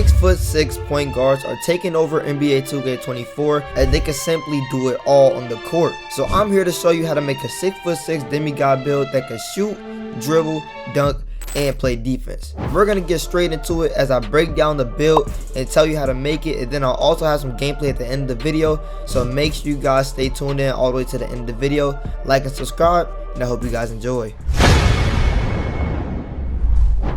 6'6" point guards are taking over NBA 2K24 and they can simply do it all on the court. So I'm here to show you how to make a 6'6" demigod build that can shoot, dribble, dunk, and play defense. We're gonna get straight into it as I break down the build and tell you how to make it, and then I'll also have some gameplay at the end of the video, so make sure you guys stay tuned in all the way to the end of the video. Like and subscribe, and I hope you guys enjoy.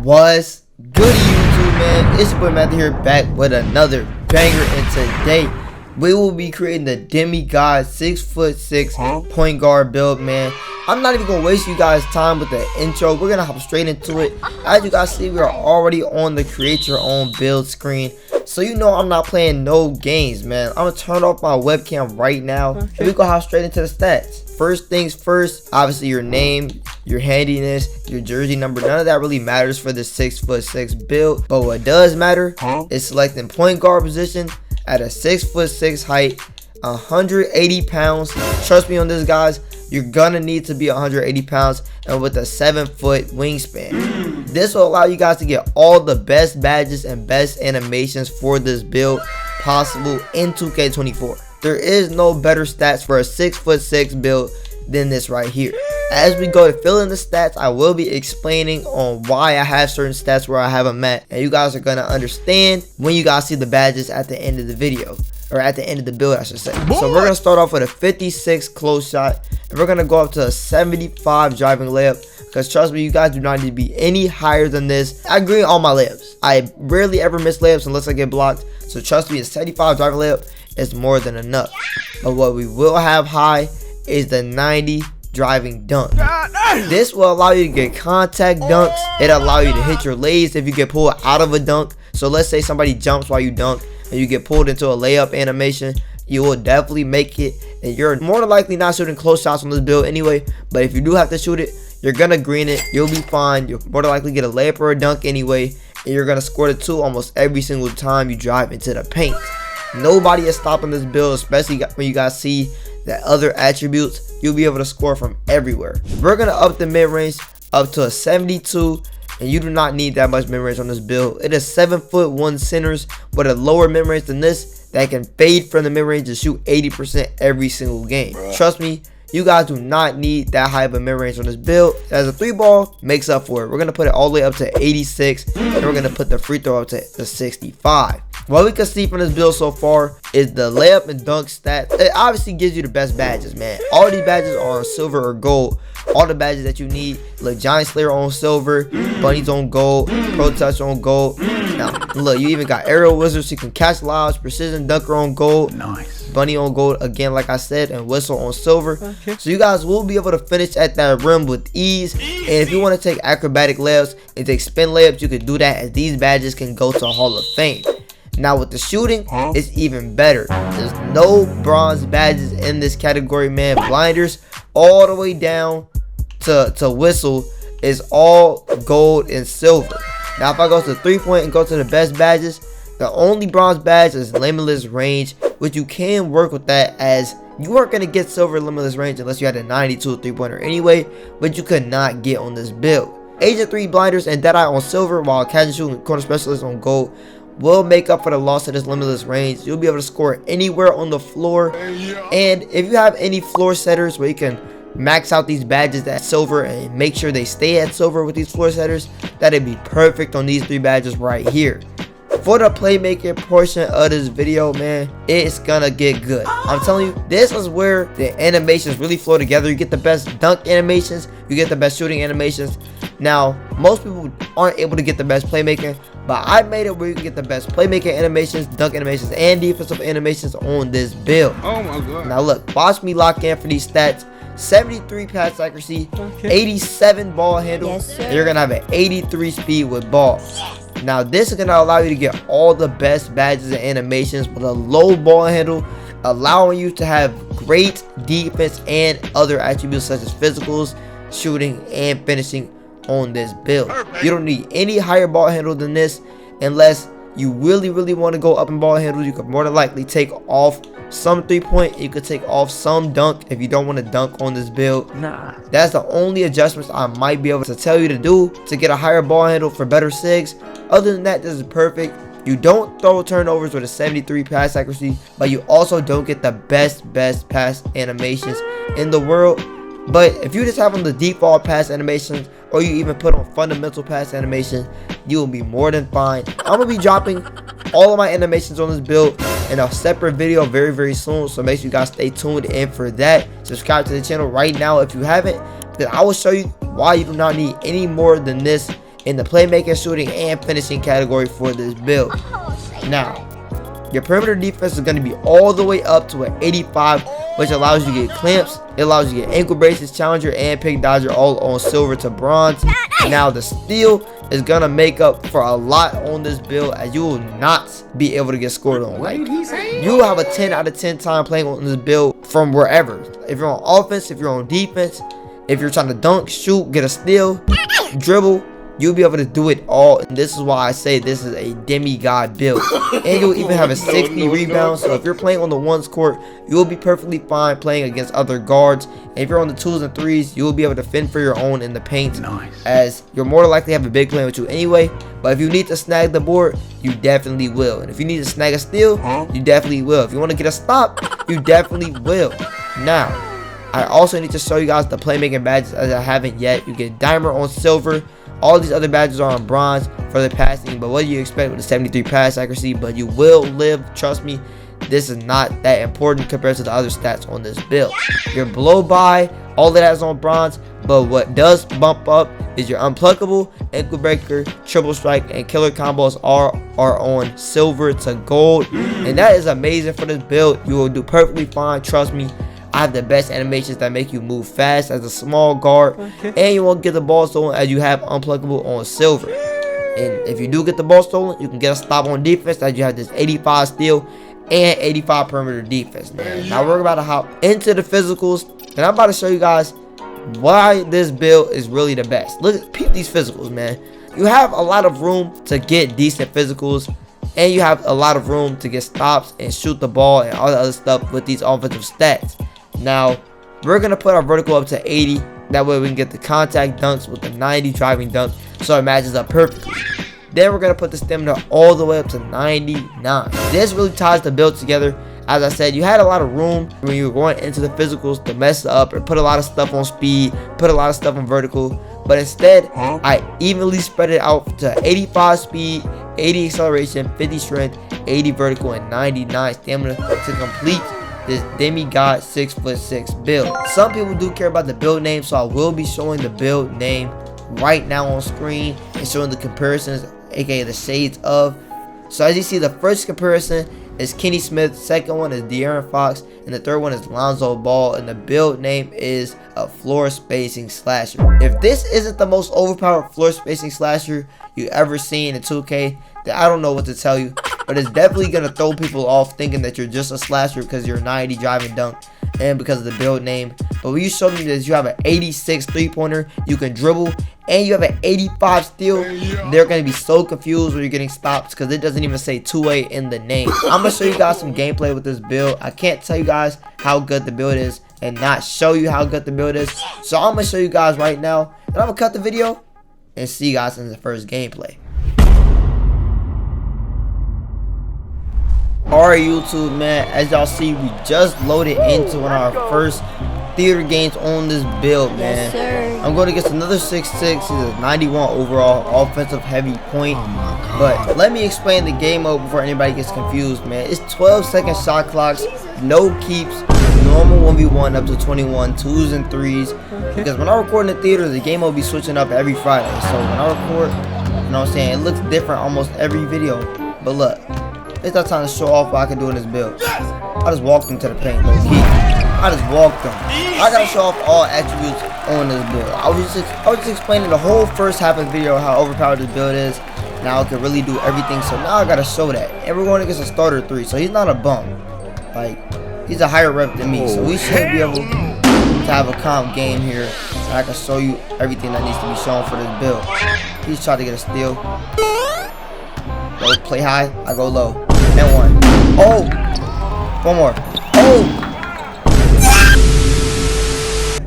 What's good, YouTube, man? It's your boy Matthew here, back with another banger, and today we will be creating the demigod 6'6" point guard build, man. I'm not even gonna waste you guys time with the intro. We're gonna hop straight into it. As you guys see, we are already on the create your own build screen, so you know I'm not playing no games, man. I'm gonna turn off my webcam right now, and we gonna hop straight into the stats. First things first, obviously your name, your handiness, your jersey number. None of that really matters for the 6'6" build, but what does matter is selecting point guard position at a 6'6" height, 180 pounds. Trust me on this, guys. You're gonna need to be 180 pounds and with a 7-foot wingspan. This will allow you guys to get all the best badges and best animations for this build possible in 2K24. There is no better stats for a 6'6" build than this right here. As we go to fill in the stats, I will be explaining on why I have certain stats where I have them at, and you guys are gonna understand when you guys see the badges at the end of the video, or at the end of the build, I should say. So we're gonna start off with a 56 close shot, and we're gonna go up to a 75 driving layup, because trust me, you guys do not need to be any higher than this. I agree on all my layups. I rarely ever miss layups unless I get blocked, so trust me, a 75 driving layup is more than enough. But what we will have high is the 90 driving dunk. This will allow you to get contact dunks. It'll allow you to hit your legs if you get pulled out of a dunk. So let's say somebody jumps while you dunk and you get pulled into a layup animation, you will definitely make it, and you're more than likely not shooting close shots on this build anyway. But if you do have to shoot it, you're gonna green it, you'll be fine. You'll more than likely get a layup or a dunk anyway, and you're gonna score the two almost every single time you drive into the paint. Nobody is stopping this build, especially when you guys see the other attributes. You'll be able to score from everywhere. We're gonna up the mid-range up to a 72, and you do not need that much mid-range on this build. It is 7'1" centers with a lower mid-range than this that can fade from the mid-range and shoot 80% every single game. Trust me, you guys do not need that high of a mid-range on this build. As a 3-ball makes up for it. We're gonna put it all the way up to 86, and we're gonna put the free throw up to 65. What we can see from this build so far is the layup and dunk stats. It obviously gives you the best badges, man. All these badges are on silver or gold. All the badges that you need. Look, Giant Slayer on silver, Bunnies on gold, Pro Touch on gold. Now, look, you even got Aerial Wizard, so you can catch lives, Precision Dunker on gold. Nice. Bunny on gold again, like I said, and Whistle on silver. So you guys will be able to finish at that rim with ease. And if you want to take acrobatic layups and take spin layups, you can do that, as these badges can go to Hall of Fame. Now with the shooting, it's even better. There's no bronze badges in this category, man. Blinders all the way down to Whistle is all gold and silver. Now if I go to 3-point and go to the best badges, the only bronze badge is Limitless Range, which you can work with that, as you aren't going to get silver Limitless Range unless you had a 92 3-pointer anyway, but you could not get on this build. Agent 3 blinders and Deadeye on silver, while Catch Shooting Corner Specialist on gold will make up for the loss of this limitless range. You'll be able to score anywhere on the floor, and if you have any floor setters where you can max out these badges at silver and make sure they stay at silver with these floor setters, that'd be perfect on these 3 badges right here. For the playmaking portion of this video, man, it's gonna get good. I'm telling you, this is where the animations really flow together. You get the best dunk animations, you get the best shooting animations. Now, most people aren't able to get the best playmaking, but I made it where you can get the best playmaking animations, dunk animations, and defensive animations on this build. Oh my god. Now look, watch me lock in for these stats. 73 pass accuracy, 87 ball handle, and you're gonna have an 83 speed with ball. Now this is gonna allow you to get all the best badges and animations with a low ball handle, allowing you to have great defense and other attributes such as physicals, shooting, and finishing on this build. You don't need any higher ball handle than this unless you really want to go up in ball handle. You could more than likely take off some 3-point, you could take off some dunk if you don't want to dunk on this build. Nah, that's the only adjustments I might be able to tell you to do to get a higher ball handle for better SIGs. Other than that, this is perfect. You don't throw turnovers with a 73 pass accuracy, but you also don't get the best pass animations in the world. But if you just have on the default pass animations, or you even put on fundamental pass animation, you will be more than fine. I'm gonna be dropping all of my animations on this build in a separate video very soon, so make sure you guys stay tuned in for that. Subscribe to the channel right now if you haven't, because I will show you why you do not need any more than this in the playmaking, shooting, and finishing category for this build. Now, your perimeter defense is going to be all the way up to an 85, which allows you to get clamps, it allows you to get ankle braces, challenger, and pick dodger all on silver to bronze. Now the steal is going to make up for a lot on this build, as you will not be able to get scored on. Like, you will have a 10 out of 10 time playing on this build from wherever. If you're on offense, if you're on defense, if you're trying to dunk, shoot, get a steal, dribble, you'll be able to do it all. And this is why I say this is a demigod build. And you'll even have a 60 rebound. So if you're playing on the ones court, you'll be perfectly fine playing against other guards. And if you're on the twos and threes, you'll be able to fend for your own in the paint. Nice. As you're more likely to have a big playing with you anyway. But if you need to snag the board, you definitely will. And if you need to snag a steal, you definitely will. If you want to get a stop, you definitely will. Now, I also need to show you guys the playmaking badges, as I haven't yet. You get diamond on silver. All these other badges are on bronze for the passing, but what do you expect with a 73 pass accuracy? But you will live, trust me. This is not that important compared to the other stats on this build. Your blow by, all of that is on bronze, but what does bump up is your unpluckable, ankle breaker, triple strike, and killer combos are on silver to gold. And that is amazing for this build. You will do perfectly fine, trust me. I have the best animations that make you move fast as a small guard, and you won't get the ball stolen, as you have unpluckable on silver. And if you do get the ball stolen, you can get a stop on defense, as you have this 85 steal and 85 perimeter defense. Now we're about to hop into the physicals, and I'm about to show you guys why this build is really the best. Look, peep these physicals, man. You have a lot of room to get decent physicals, and you have a lot of room to get stops and shoot the ball and all the other stuff with these offensive stats. Now, we're going to put our vertical up to 80. That way we can get the contact dunks with the 90 driving dunk, so it matches up perfectly. Then we're going to put the stamina all the way up to 99. This really ties the build together. As I said, you had a lot of room when you were going into the physicals to mess up or put a lot of stuff on speed, put a lot of stuff on vertical. But instead, I evenly spread it out to 85 speed, 80 acceleration, 50 strength, 80 vertical, and 99 stamina to complete this demigod 6'6" build. Some people do care about the build name, so I will be showing the build name right now on screen and showing the comparisons, aka the shades of. So as you see, the first comparison is Kenny Smith, second one is De'Aaron Fox, and the third one is Lonzo Ball, and the build name is a floor spacing slasher. If this isn't the most overpowered floor spacing slasher you ever seen in 2K, then I don't know what to tell you. But it's definitely going to throw people off thinking that you're just a slasher because you're 90 driving dunk and because of the build name. But when you show me that you have an 86 three-pointer, you can dribble, and you have an 85 steal, they're going to be so confused when you're getting stops because it doesn't even say 2A in the name. I'm going to show you guys some gameplay with this build. I can't tell you guys how good the build is and not show you how good the build is. So I'm going to show you guys right now, and I'm going to cut the video and see you guys in the first gameplay. Alright YouTube, man, as y'all see, we just loaded into one of our first theater games on this build, man. Yes, I'm going against another 6'6", he's a 91 overall, offensive heavy point. But let me explain the game mode before anybody gets confused, man. It's 12-second shot clocks, no keeps, normal 1v1 up to 21, 2s and 3s. Because when I record in the theater, the game mode be switching up every Friday. So when I record, you know what I'm saying, it looks different almost every video. But look, it's not time to show off what I can do in this build. I just walked him to the paint, low key. I just walked him. I gotta show off all attributes on this build. I was just explaining the whole first half of the video how overpowered this build is. Now I can really do everything, so now I gotta show that. And we're going against a starter 3, so he's not a bum. Like, he's a higher rep than me, so we should be able to have a comp game here. And I can show you everything that needs to be shown for this build. He's trying to get a steal. Go play high, I go low. And one. Oh! One more. Oh!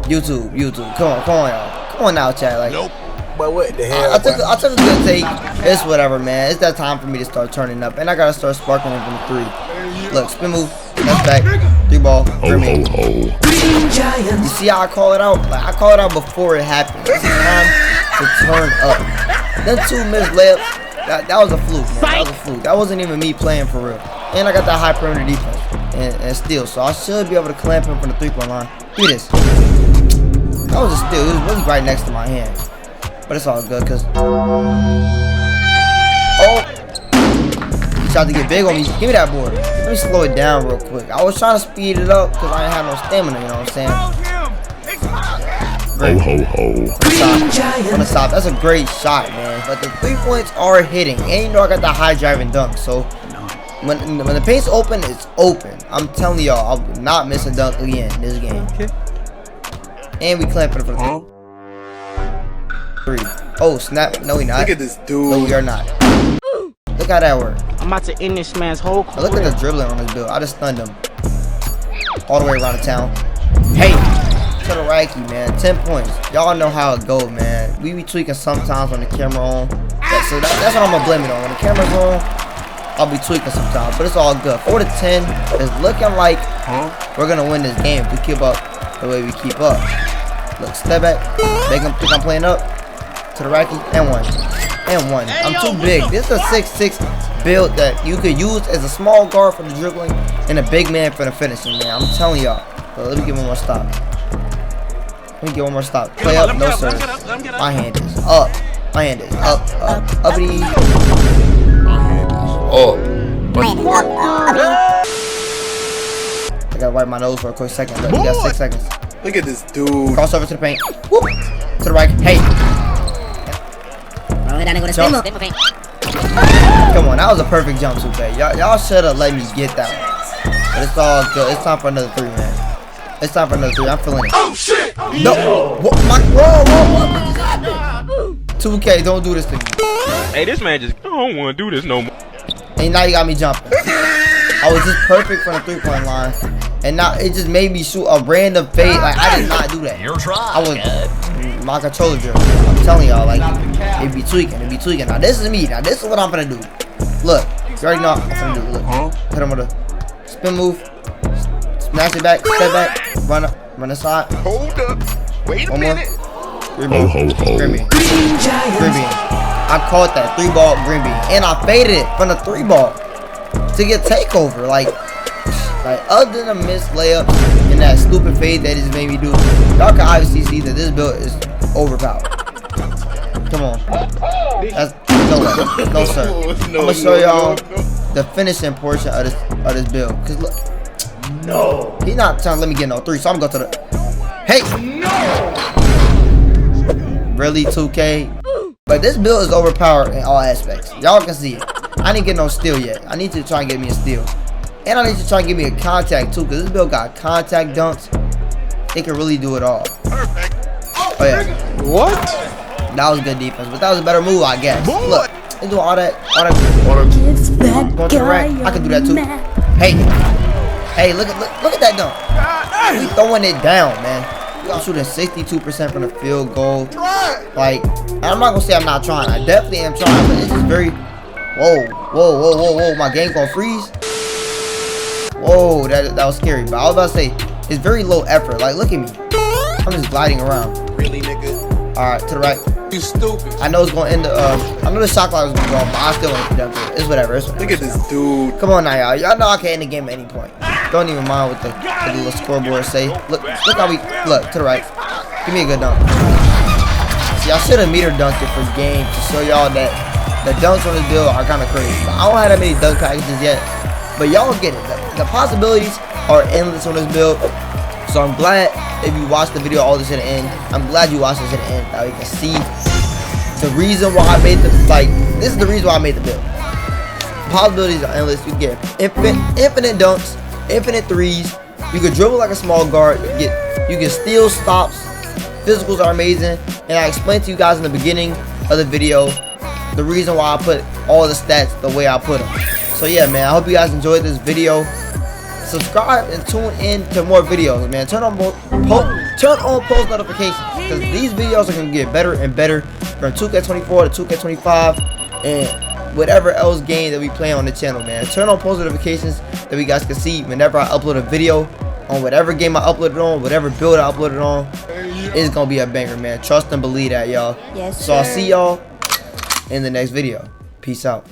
YouTube, come on, y'all. Come on now, chat. Like, nope. But what the hell? I took a good take. It's whatever, man. It's that time for me to start turning up, and I gotta start sparkling from the 3. Look, spin move, that's back, 3 ball, Grimmy. You see how I call it out? Like, I call it out before it happens. It's time to turn up. Then 2 missed layups. That was a fluke, man. That was a fluke. That wasn't even me playing for real. And I got that high perimeter defense and steal, so I should be able to clamp him from the 3-point line. Look at this. That was a steal. It was really right next to my hand, but it's all good because. Oh, he tried to get big on me. Give me that board. Let me slow it down real quick. I was trying to speed it up because I ain't have no stamina. You know what I'm saying? Great. On the stop. That's a great shot, man. But the 3 points are hitting, and you know I got that high driving dunk. So when the paint's open, it's open. I'm telling y'all, I will not miss a dunk again this game. Okay. And we clamping for the 3. Oh snap! No, we not. Look at this dude. No, we are not. Look how that worked. I'm about to end this man's whole career. Look at the dribbling on this build. I just stunned him all the way around the town. Hey, to the Rikey, man. 10 points. Y'all know how it go, man. We be tweaking sometimes when the camera on. So that's what I'm gonna blame it on. When the camera's on, I'll be tweaking sometimes. But it's all good. 4-10 is looking like we're gonna win this game if we keep up the way we keep up. Look, step back. Make them think I'm playing up. To the Rikey and 1. And 1. I'm too big. This is a 6'6" build that you could use as a small guard for the dribbling and a big man for the finishing, man. I'm telling y'all. Let me get one more stop. Let me get one more stop. Play up, no sir. My hand is up. My hand is up, uppity. My hand is up. I gotta wipe my nose for a quick second, but you got 6 seconds. Look at this dude. Cross over to the paint. Whoop. To the right. Hey. Jump. Come on, that was a perfect jump, Supe. Y'all should have let me get that one. But it's all good. It's time for another 3, man. It's time for another 3. I'm feeling it. Oh shit! No. What? Whoa. 2K, don't do this to me. Hey, this man just, I don't want to do this no more. And now you got me jumping. I was just perfect from the 3-point line, and now it just made me shoot a random fade. Like I did not do that. I was my controller dribble. I'm telling y'all, like it be tweaking. Now this is me. Now this is what I'm gonna do. Look, you already know what I'm gonna do. Look, hit him with a spin move, smash it back, step back, run up, run aside. Hold up. Wait a minute. Grimby. I caught that 3 ball Grimby, and I faded it from the 3 ball to get takeover. Like other than a missed layup and that stupid fade that it just made me do, y'all can obviously see that this build is overpowered. Come on. That's no sir. I'm gonna show y'all the finishing portion of this build. Cause look, no, he's not trying to let me get no 3, so I'm gonna go to the. Hey, no, really 2K. But this build is overpowered in all aspects. Y'all can see it. I didn't get no steal yet. I need to try and get me a steal. And I need to try and get me a contact too, because this build got contact dunks. It can really do it all. Perfect. Oh yeah. What? That was good defense, but that was a better move, I guess. Look, it's doing all that. Going to the rack. I can do that too. Hey, look at that dunk. We throwing it down, man. I'm shooting 62% from the field goal. Like, I'm not gonna say I'm not trying. I definitely am trying, but it's just very. Whoa! My game gonna freeze. Whoa, that was scary. But I was about to say, it's very low effort. Like, look at me. I'm just gliding around. Really, nigga? All right, to the right. You stupid. I know it's gonna end. I know the shot clock is gonna go off, but I still want to put it. It's whatever. Look at this dude. Come on now, y'all. Y'all know I can end the game at any point. Don't even mind what the little scoreboard say. Look how we look to the right. Give me a good dunk. See, I should have meter dunked it for game to show y'all that the dunks on this build are kind of crazy. But I don't have that many dunk packages yet, but y'all get it. The possibilities are endless on this build. So I'm glad if you watched the video all this to the end. I'm glad you watched this to the end. Now you can see the reason why I made the this is the reason why I made the build. Possibilities are endless. You get infinite dunks, infinite threes. You can dribble like a small guard. You can steal stops. Physicals are amazing. And I explained to you guys in the beginning of the video the reason why I put all the stats the way I put them. So yeah, man, I hope you guys enjoyed this video. Subscribe and tune in to more videos, man. Turn on post notifications, because these videos are gonna get better and better from 2K24 to 2K25. and whatever else game that we play on the channel, man. Turn on post notifications that we guys can see whenever I upload a video on whatever game I uploaded on, whatever build I uploaded on. It's gonna be a banger, man. Trust and believe that, y'all. Yes, so I'll sir. see y'all in the next video. Peace out.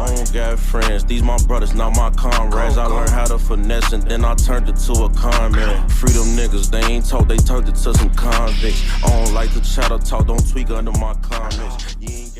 I don't got friends, these my brothers, not my comrades. I learned how to finesse and then I turned it to a con man. Freedom niggas, they ain't talk, they turned it to some convicts. I don't like to chatter talk, don't tweak under my comments. You ain't